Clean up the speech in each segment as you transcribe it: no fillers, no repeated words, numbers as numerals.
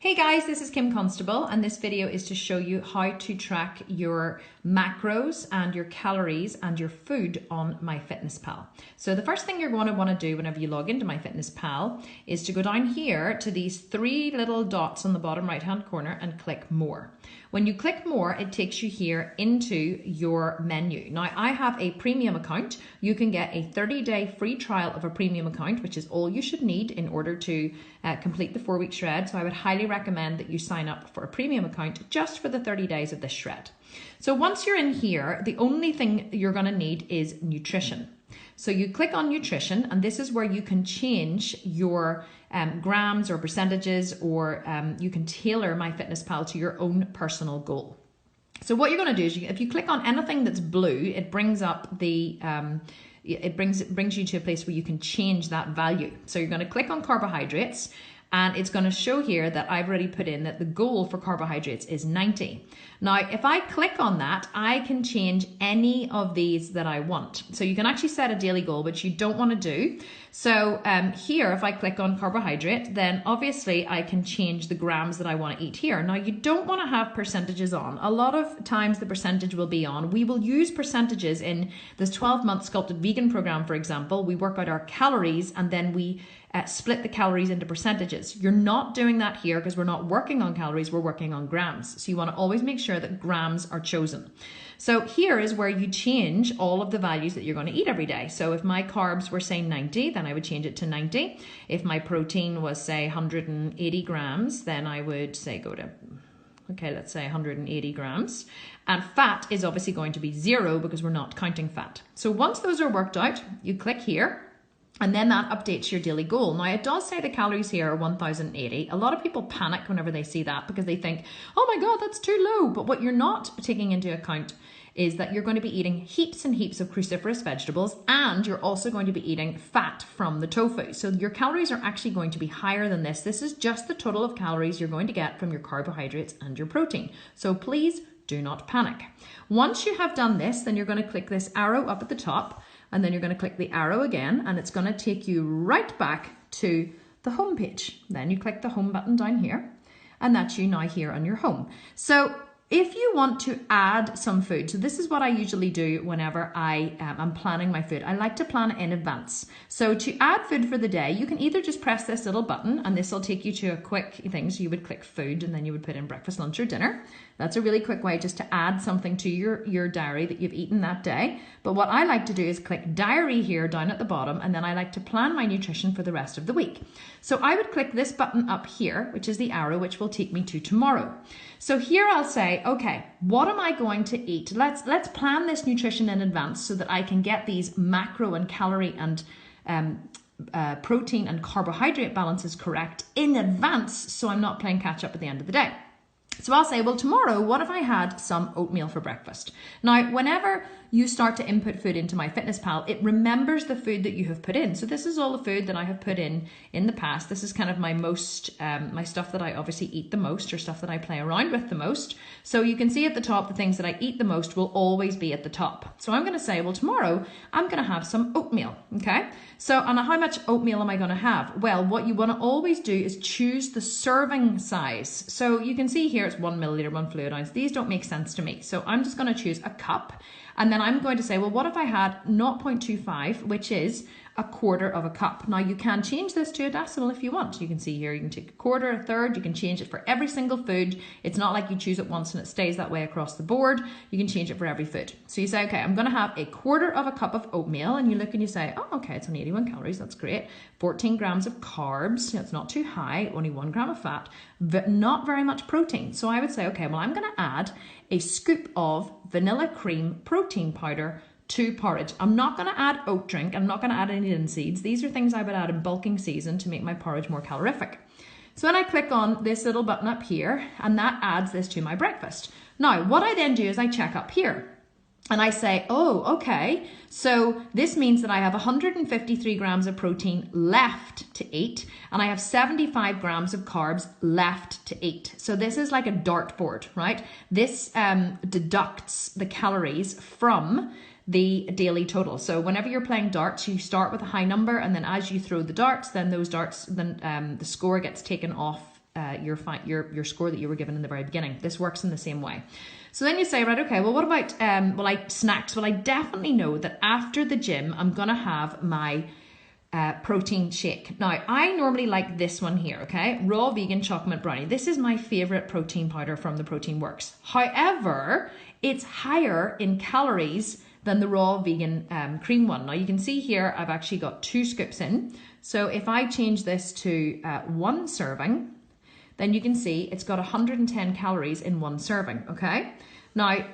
Hey guys, this is Kim Constable and this video is to show you how to track your macros and your calories and your food on MyFitnessPal. So the first thing you're going to want to do whenever you log into MyFitnessPal is to go down here to these three little dots on the bottom right hand corner and click more. When you click more, it takes you here into your menu. Now I have a premium account. You can get a 30-day free trial of a premium account, which is all you should need in order to complete the 4-week shred. So I would highly recommend that you sign up for a premium account just for the 30 days of this shred. So once you're in here, the only thing you're going to need is nutrition. So you click on nutrition and this is where you can change your grams or percentages, or you can tailor MyFitnessPal to your own personal goal. So what you're going to do is if you click on anything that's blue, it brings up the it brings you to a place where you can change that value. So you're going to click on carbohydrates and it's going to show here that I've already put in that the goal for carbohydrates is 90. Now, if I click on that, I can change any of these that I want. So you can actually set a daily goal, which you don't want to do. So here, if I click on carbohydrate, then obviously I can change the grams that I want to eat here. Now, you don't want to have percentages on. A lot of times the percentage will be on. We will use percentages in this 12-month Sculpted Vegan program, for example. We work out our calories and then we split the calories into percentages. You're not doing that here because we're not working on calories, we're working on grams. So you want to always make sure that grams are chosen. So here is where you change all of the values that you're going to eat every day. So if my carbs were say 90, then I would change it to 90. If my protein was say 180 grams, then I would say go to, okay, let's say 180 grams. And fat is obviously going to be 0 because we're not counting fat. So once those are worked out, you click here. And then that updates your daily goal. Now it does say the calories here are 1080. A lot of people panic whenever they see that because they think, oh my God, that's too low. But what you're not taking into account is that you're going to be eating heaps and heaps of cruciferous vegetables, and you're also going to be eating fat from the tofu. So your calories are actually going to be higher than this. This is just the total of calories you're going to get from your carbohydrates and your protein. So please do not panic. Once you have done this, then you're going to click this arrow up at the top, and then you're going to click the arrow again, and it's going to take you right back to the home page. Then you click the home button down here, and that's you now here on your home. So if you want to add some food, so this is what I usually do whenever I am planning my food. I like to plan it in advance. So to add food for the day, you can either just press this little button and this will take you to a quick thing. So you would click food and then you would put in breakfast, lunch or dinner. That's a really quick way just to add something to your diary that you've eaten that day. But what I like to do is click diary here down at the bottom, and then I like to plan my nutrition for the rest of the week. So I would click this button up here, which is the arrow, which will take me to tomorrow. So here I'll say, okay, what am I going to eat? Let's plan this nutrition in advance so that I can get these macro and calorie and protein and carbohydrate balances correct in advance, so I'm not playing catch up at the end of the day. So I'll say, well, tomorrow, what if I had some oatmeal for breakfast? Now, whenever you start to input food into MyFitnessPal, it remembers the food that you have put in. So this is all the food that I have put in the past. This is kind of my most, my stuff that I obviously eat the most, or stuff that I play around with the most. So you can see at the top, the things that I eat the most will always be at the top. So I'm going to say, well, tomorrow I'm going to have some oatmeal. Okay. So, and how much oatmeal am I going to have? Well, what you want to always do is choose the serving size. So you can see here, it's 1 milliliter, 1 fluid ounce. These don't make sense to me. So I'm just going to choose a cup. And then I'm going to say, well, what if I had 0.25, which is a quarter of a cup? Now you can change this to a decimal if you want. You can see here, you can take a quarter, a third, you can change it for every single food. It's not like you choose it once and it stays that way across the board. You can change it for every food. So you say, okay, I'm going to have a quarter of a cup of oatmeal, and you look and you say, oh, okay, it's only 81 calories. That's great. 14 grams of carbs. It's not too high. Only 1 gram of fat, but not very much protein. So I would say, okay, well, I'm going to add a scoop of vanilla cream protein powder to porridge. I'm not going to add oat drink. I'm not going to add any linseeds. These are things I would add in bulking season to make my porridge more calorific. So when I click on this little button up here, and that adds this to my breakfast. Now, what I then do is I check up here. And I say, oh, okay, so this means that I have 153 grams of protein left to eat, and I have 75 grams of carbs left to eat. So this is like a dartboard, right? This deducts the calories from the daily total. So whenever you're playing darts, you start with a high number, and then as you throw the darts, then those darts, then the score gets taken off your score that you were given in the very beginning. This works in the same way. So then you say, right, okay, well, what about snacks? Well, I definitely know that after the gym, I'm going to have my protein shake. Now, I normally like this one here, okay? Raw vegan chocolate mint brownie. This is my favorite protein powder from the Protein Works. However, it's higher in calories than the raw vegan cream one. Now, you can see here, I've actually got 2 scoops in. So if I change this to 1 serving, then you can see it's got 110 calories in 1 serving, okay? Now,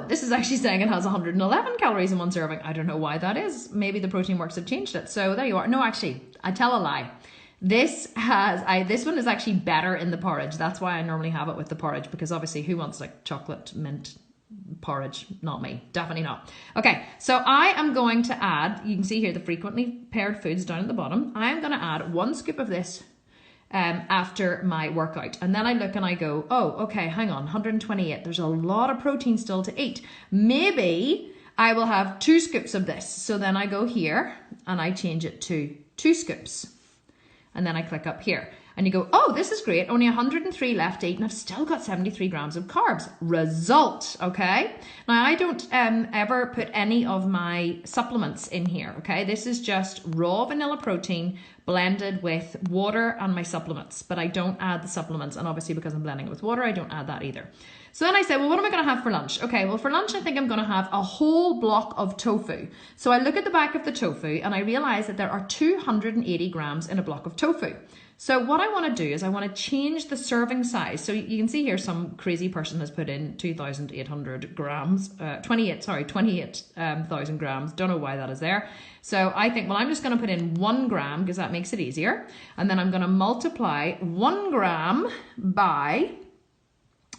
this is actually saying it has 111 calories in 1 serving. I don't know why that is. Maybe the Protein Works have changed it. So there you are. No, actually, I tell a lie. This one is actually better in the porridge. That's why I normally have it with the porridge, because obviously who wants like chocolate mint porridge? Not me, definitely not. Okay, so I am going to add, you can see here the frequently paired foods down at the bottom. I am going to add 1 scoop of this after my workout, and then I look and I go, oh, okay, hang on, 128, there's a lot of protein still to eat. Maybe I will have 2 scoops of this. So then I go here and I change it to 2 scoops, and then I click up here. And you go, oh, this is great. Only 103 left to eat, and I've still got 73 grams of carbs. Result, okay? Now, I don't ever put any of my supplements in here, okay? This is just raw vanilla protein blended with water and my supplements, but I don't add the supplements. And obviously, because I'm blending it with water, I don't add that either. So then I say, well, what am I going to have for lunch? Okay, well, for lunch, I think I'm going to have a whole block of tofu. So I look at the back of the tofu and I realize that there are 280 grams in a block of tofu. So what I want to do is I want to change the serving size. So you can see here some crazy person has put in 2,800 grams, 28,000 grams. Don't know why that is there. So I think, well, I'm just going to put in 1 gram because that makes it easier. And then I'm going to multiply 1 gram by,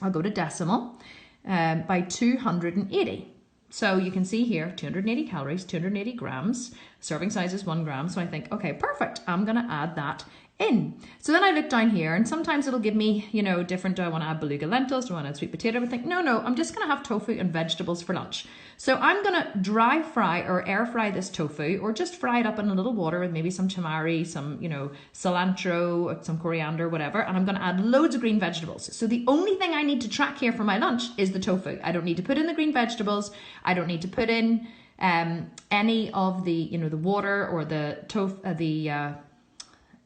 I'll go to decimal, by 280. So you can see here, 280 calories, 280 grams, serving size is 1 gram. So I think, okay, perfect. I'm going to add that in. So then I look down here and sometimes it'll give me, you know, different, do I want to add beluga lentils, do I want to add sweet potato? I think, no, I'm just going to have tofu and vegetables for lunch. So I'm going to dry fry or air fry this tofu, or just fry it up in a little water with maybe some tamari, some, you know, cilantro, some coriander, whatever. And I'm going to add loads of green vegetables. So the only thing I need to track here for my lunch is the tofu. I don't need to put in the green vegetables. I don't need to put in any of the, you know, the water or the tofu,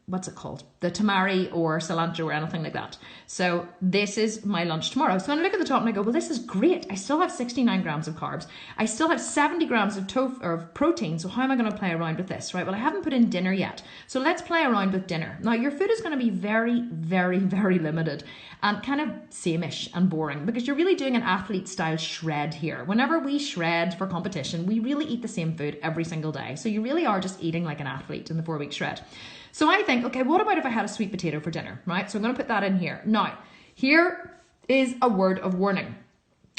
what's it called? The tamari or cilantro or anything like that. So this is my lunch tomorrow. So when I look at the top and I go, well, this is great. I still have 69 grams of carbs. I still have 70 grams of protein. So how am I going to play around with this, right? Well, I haven't put in dinner yet. So let's play around with dinner. Now, your food is going to be very, very, very limited and kind of same-ish and boring, because you're really doing an athlete style shred here. Whenever we shred for competition, we really eat the same food every single day. So you really are just eating like an athlete in the 4-week shred. So I think, okay, what about if I had a sweet potato for dinner, right? So I'm going to put that in here. Now, here is a word of warning.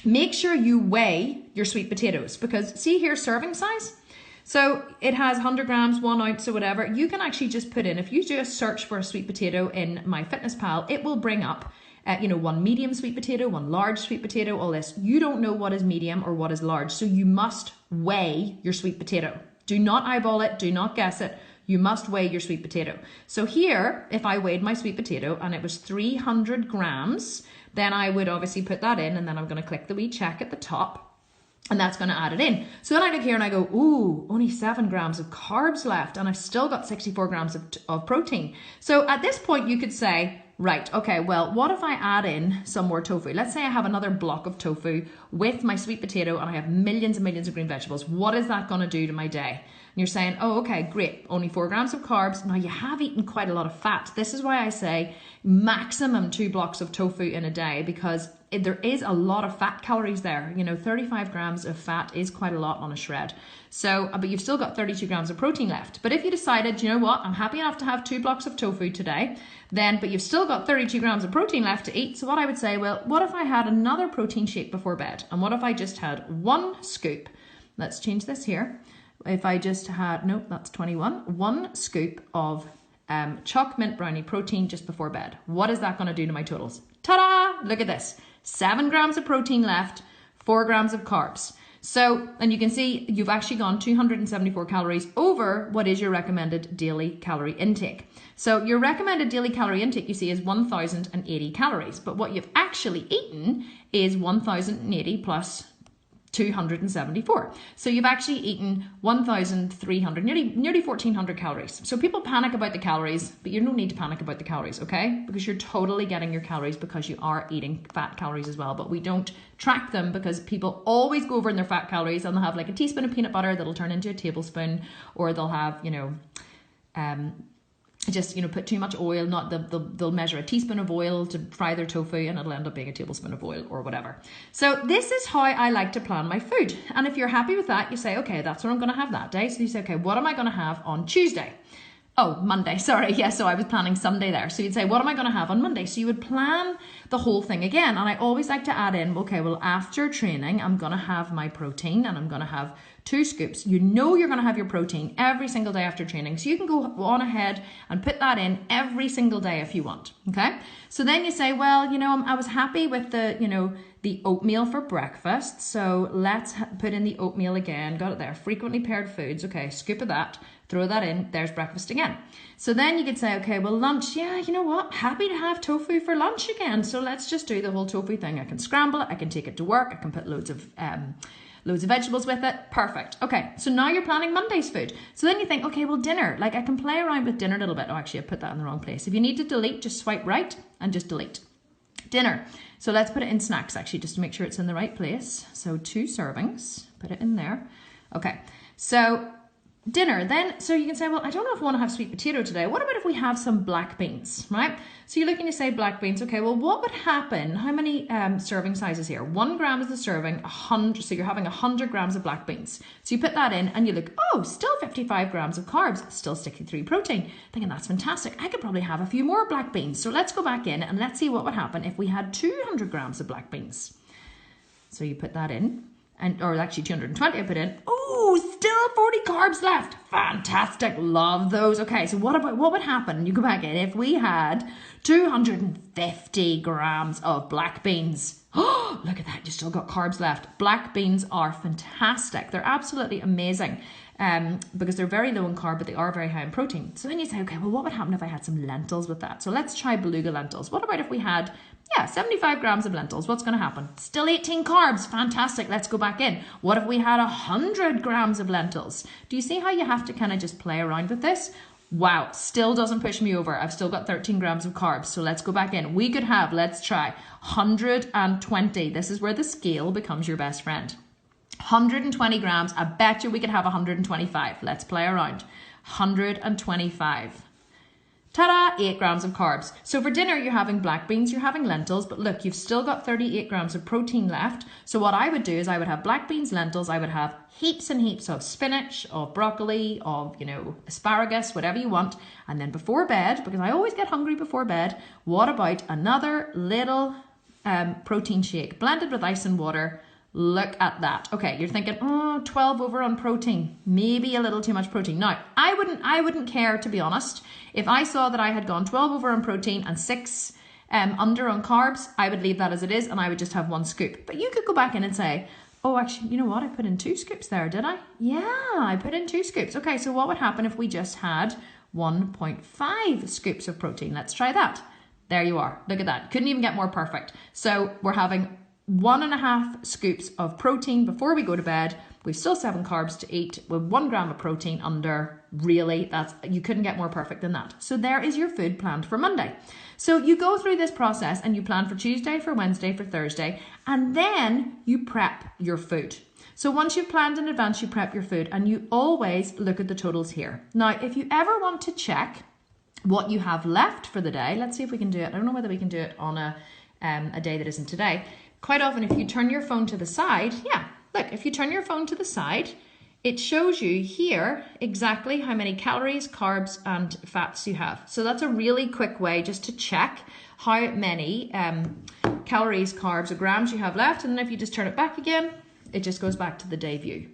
Make sure you weigh your sweet potatoes, because see here, serving size. So it has 100 grams, 1 ounce or whatever. You can actually just put in, if you do a search for a sweet potato in MyFitnessPal, it will bring up, you know, 1 medium sweet potato, 1 large sweet potato, all this. You don't know what is medium or what is large. So you must weigh your sweet potato. Do not eyeball it. Do not guess it. You must weigh your sweet potato. So here, if I weighed my sweet potato and it was 300 grams, then I would obviously put that in, and then I'm going to click the wee check at the top, and that's going to add it in. So then I look here and I go, ooh, only 7 grams of carbs left, and I've still got 64 grams of protein. So at this point you could say, right, okay, well, what if I add in some more tofu? Let's say I have another block of tofu with my sweet potato and I have millions and millions of green vegetables. What is that going to do to my day? And you're saying, oh, okay, great, only 4 grams of carbs. Now you have eaten quite a lot of fat. This is why I say maximum 2 blocks of tofu in a day, because there is a lot of fat calories there. You know, 35 grams of fat is quite a lot on a shred. So, but you've still got 32 grams of protein left. But if you decided, you know what, I'm happy enough to have 2 blocks of tofu today, then, but you've still got 32 grams of protein left to eat. So what I would say, well, what if I had another protein shake before bed? And what if I just had 1 scoop? Let's change this here. If I just had, nope, that's 21, 1 scoop of choc mint brownie protein just before bed. What is that going to do to my totals? Ta-da! Look at this. 7 grams of protein left, 4 grams of carbs. So, and you can see you've actually gone 274 calories over what is your recommended daily calorie intake. So your recommended daily calorie intake, you see, is 1,080 calories, but what you've actually eaten is 1,080 plus 274. So you've actually eaten 1,300, nearly 1,400 calories. So people panic about the calories, but you don't need to panic about the calories, okay? Because you're totally getting your calories because you are eating fat calories as well, but we don't track them because people always go over in their fat calories and they'll have like a teaspoon of peanut butter that'll turn into a tablespoon, or they'll have, just put too much oil. They'll measure a teaspoon of oil to fry their tofu and it'll end up being a tablespoon of oil or whatever. So this is how I like to plan my food. And if you're happy with that, you say, okay, that's what I'm going to have that day. So you say, okay, what am I going to have on Tuesday? Oh, Monday, sorry. Yeah, so I was planning Sunday there. So you'd say, what am I going to have on Monday? So you would plan the whole thing again. And I always like to add in, okay, well, after training, I'm going to have my protein and I'm going to have 2 scoops. You know you're going to have your protein every single day after training. So you can go on ahead and put that in every single day if you want. Okay. So then you say, well, I was happy with the oatmeal for breakfast. So let's put in the oatmeal again. Got it there. Frequently paired foods. Okay. Scoop of that. Throw that in. There's breakfast again. So then you could say, okay, well, lunch. Yeah, you know what? Happy to have tofu for lunch again. So let's just do the whole tofu thing. I can scramble it. I can take it to work. I can put loads of vegetables with it. Perfect. Okay, so now you're planning Monday's food. So then you think, okay, well, dinner. Like I can play around with dinner a little bit. Oh, actually, I put that in the wrong place. If you need to delete, just swipe right and just delete. Dinner. So let's put it in snacks, actually, just to make sure it's in the right place. So 2 servings. Put it in there. Okay, so dinner then. So you can say, well, I don't know if I want to have sweet potato today. What about if we have some black beans, right? So you're looking to say black beans. Okay, well, what would happen? How many serving sizes here? 1 gram is the serving, 100. So you're having 100 grams of black beans. So you put that in and you look, oh, still 55 grams of carbs, still 63 protein. Thinking that's fantastic. I could probably have a few more black beans. So let's go back in and let's see what would happen if we had 200 grams of black beans. So you put that in. Or actually 220 I put in. Oh, still 40 carbs left. Fantastic. Love those. Okay, so what would happen? You go back in if we had 250 grams of black beans. Oh, look at that. You still got carbs left. Black beans are fantastic. They're absolutely amazing because they're very low in carb, but they are very high in protein. So then you say, okay, well, what would happen if I had some lentils with that? So let's try beluga lentils. What about if we had 75 grams of lentils? What's going to happen? Still 18 carbs. Fantastic. Let's go back in. What if we had 100 grams of lentils? Do you see how you have to kind of just play around with this? Wow, still doesn't push me over. I've still got 13 grams of carbs. So let's go back in. We could have, let's try 120. This is where the scale becomes your best friend. 120 grams. I bet you we could have 125. Let's play around. 125. Ta-da, 8 grams of carbs. So for dinner, you're having black beans, you're having lentils, but look, you've still got 38 grams of protein left. So what I would do is I would have black beans, lentils, I would have heaps and heaps of spinach, of broccoli, of, asparagus, whatever you want. And then before bed, because I always get hungry before bed, what about another little protein shake blended with ice and water? Look at that. Okay, you're thinking, 12 over on protein, maybe a little too much protein. Now, I wouldn't care, to be honest. If I saw that I had gone 12 over on protein and 6 under on carbs, I would leave that as it is and I would just have 1 scoop. But you could go back in and say, oh, actually, you know what? I put in 2 scoops there, did I? Yeah, I put in 2 scoops. Okay, so what would happen if we just had 1.5 scoops of protein? Let's try that. There you are. Look at that. Couldn't even get more perfect. So we're having 1.5 scoops of protein before we go to bed. We've still 7 carbs to eat with 1 gram of protein under. Really, you couldn't get more perfect than that. So there is your food planned for Monday. So you go through this process and you plan for Tuesday, for Wednesday, for Thursday, and then you prep your food. So once you've planned in advance, you prep your food and you always look at the totals here. Now, if you ever want to check what you have left for the day, let's see if we can do it. I don't know whether we can do it on a day that isn't today. Quite often, if you turn your phone to the side, look, if you turn your phone to the side, it shows you here exactly how many calories, carbs, and fats you have. So that's a really quick way just to check how many calories, carbs, or grams you have left. And then if you just turn it back again, it just goes back to the day view.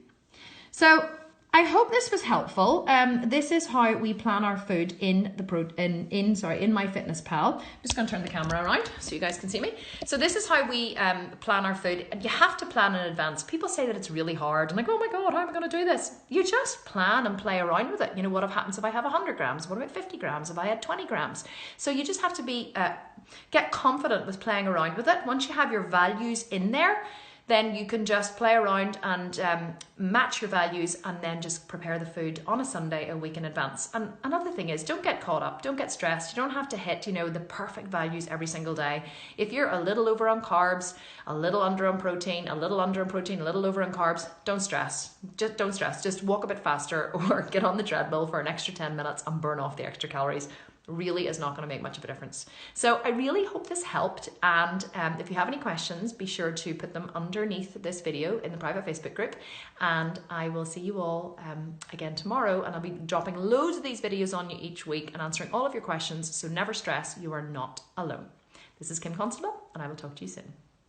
So I hope this was helpful. This is how we plan our food in the in MyFitnessPal. I'm just going to turn the camera around so you guys can see me. So this is how we plan our food, and you have to plan in advance. People say that it's really hard and like, oh my God, how am I going to do this? You just plan and play around with it. You know, what happens if I have 100 grams? What about 50 grams if I had 20 grams? So you just have to be get confident with playing around with it. Once you have your values in there, then you can just play around and match your values, and then just prepare the food on a Sunday a week in advance. And another thing is, don't get caught up, don't get stressed. You don't have to hit, you know, the perfect values every single day. If you're a little over on carbs, a little under on protein, a little under on protein, a little over on carbs, don't stress. Just don't stress. Just walk a bit faster or get on the treadmill for an extra 10 minutes and burn off the extra calories. Really is not going to make much of a difference. So I really hope this helped, and if you have any questions, be sure to put them underneath this video in the private Facebook group, and I will see you all again tomorrow, and I'll be dropping loads of these videos on you each week and answering all of your questions, so never stress, you are not alone. This is Kim Constable, and I will talk to you soon.